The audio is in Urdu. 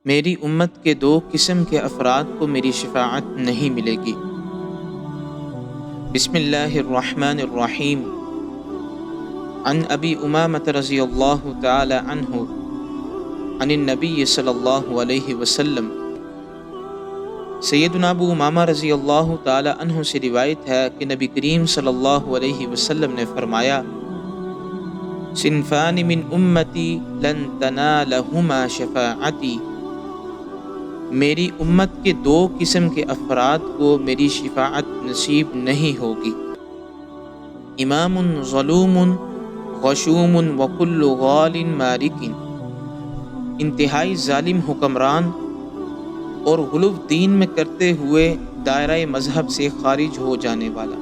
میری امت کے دو قسم کے افراد کو میری شفاعت نہیں ملے گی۔ بسم اللہ الرحمن الرحیم۔ عن ابی امامۃ رضی اللہ تعالی عنہ عن النبی صلی اللہ علیہ وسلم، سیدنا ابو امامہ رضی اللہ تعالی عنہ سے روایت ہے کہ نبی کریم صلی اللہ علیہ وسلم نے فرمایا، صنفان من امتی لن تنالہما شفاعتی، میری امت کے دو قسم کے افراد کو میری شفاعت نصیب نہیں ہوگی، امام ظلوم غشوم وکل غال مارک، انتہائی ظالم حکمران اور غلو دین میں کرتے ہوئے دائرہ مذہب سے خارج ہو جانے والا۔